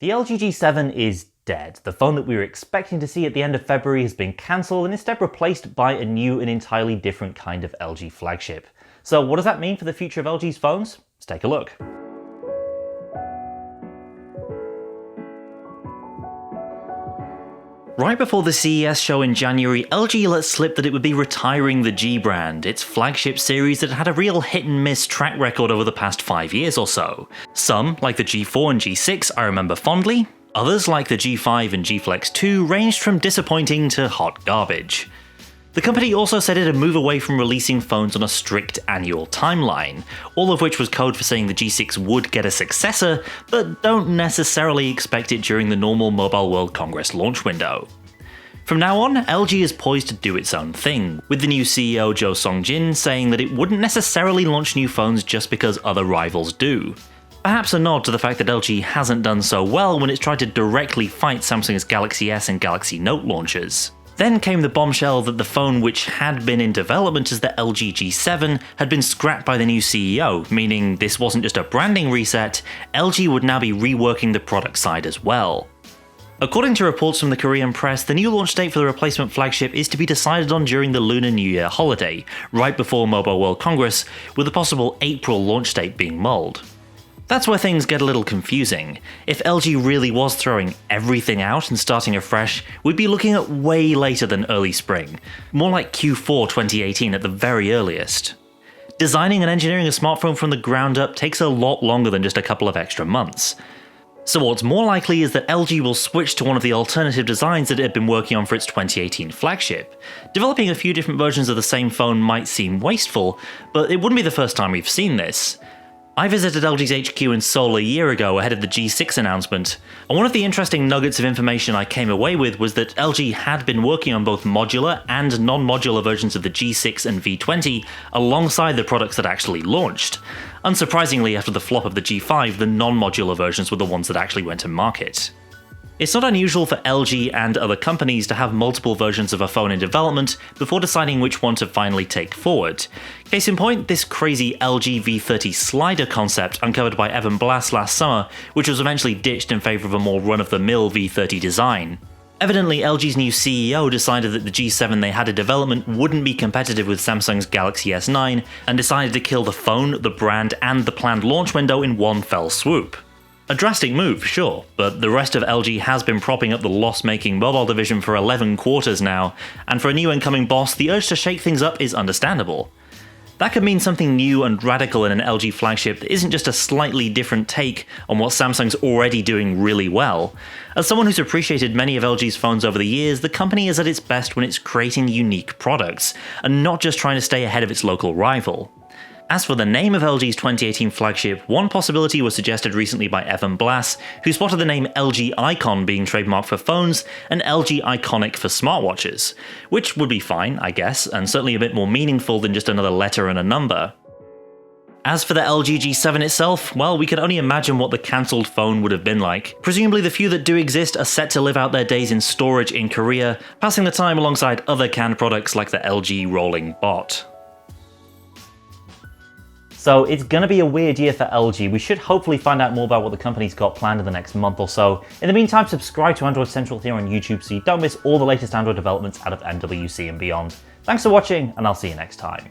The LG G7 is dead. The phone that we were expecting to see at the end of February has been cancelled and instead replaced by a new and entirely different kind of LG flagship. So what does that mean for the future of LG's phones? Let's take a look. Right before the CES show in January, LG let slip that it would be retiring the G brand, its flagship series that had a real hit and miss track record over the past 5 years or so. Some, like the G4 and G6, I remember fondly. Others, like the G5 and G Flex 2, ranged from disappointing to hot garbage. The company also said it'd move away from releasing phones on a strict annual timeline, all of which was code for saying the G6 would get a successor, but don't necessarily expect it during the normal Mobile World Congress launch window. From now on, LG is poised to do its own thing, with the new CEO Jo Song-jin saying that it wouldn't necessarily launch new phones just because other rivals do. Perhaps a nod to the fact that LG hasn't done so well when it's tried to directly fight Samsung's Galaxy S and Galaxy Note launches. Then came the bombshell that the phone which had been in development as the LG G7 had been scrapped by the new CEO, meaning this wasn't just a branding reset, LG would now be reworking the product side as well. According to reports from the Korean press, the new launch date for the replacement flagship is to be decided on during the Lunar New Year holiday, right before Mobile World Congress, with a possible April launch date being mulled. That's where things get a little confusing. If LG really was throwing everything out and starting afresh, we'd be looking at way later than early spring, more like Q4 2018 at the very earliest. Designing and engineering a smartphone from the ground up takes a lot longer than just a couple of extra months. So what's more likely is that LG will switch to one of the alternative designs that it had been working on for its 2018 flagship. Developing a few different versions of the same phone might seem wasteful, but it wouldn't be the first time we've seen this. I visited LG's HQ in Seoul a year ago ahead of the G6 announcement, and one of the interesting nuggets of information I came away with was that LG had been working on both modular and non-modular versions of the G6 and V20 alongside the products that actually launched. Unsurprisingly, after the flop of the G5, the non-modular versions were the ones that actually went to market. It's not unusual for LG and other companies to have multiple versions of a phone in development before deciding which one to finally take forward. Case in point, this crazy LG V30 Slider Concept uncovered by Evan Blass last summer, which was eventually ditched in favour of a more run-of-the-mill V30 design. Evidently, LG's new CEO decided that the G7 they had in development wouldn't be competitive with Samsung's Galaxy S9, and decided to kill the phone, the brand, and the planned launch window in one fell swoop. A drastic move, sure, but the rest of LG has been propping up the loss-making mobile division for 11 quarters now, and for a new incoming boss, the urge to shake things up is understandable. That could mean something new and radical in an LG flagship that isn't just a slightly different take on what Samsung's already doing really well. As someone who's appreciated many of LG's phones over the years, the company is at its best when it's creating unique products, and not just trying to stay ahead of its local rival. As for the name of LG's 2018 flagship, one possibility was suggested recently by Evan Blass, who spotted the name LG Icon being trademarked for phones and LG Iconic for smartwatches, which would be fine, I guess, and certainly a bit more meaningful than just another letter and a number. As for the LG G7 itself, well, we can only imagine what the cancelled phone would have been like. Presumably the few that do exist are set to live out their days in storage in Korea, passing the time alongside other canned products like the LG Rolling Bot. So it's going to be a weird year for LG. We should hopefully find out more about what the company's got planned in the next month or so. In the meantime, subscribe to Android Central here on YouTube so you don't miss all the latest Android developments out of MWC and beyond. Thanks for watching, and I'll see you next time.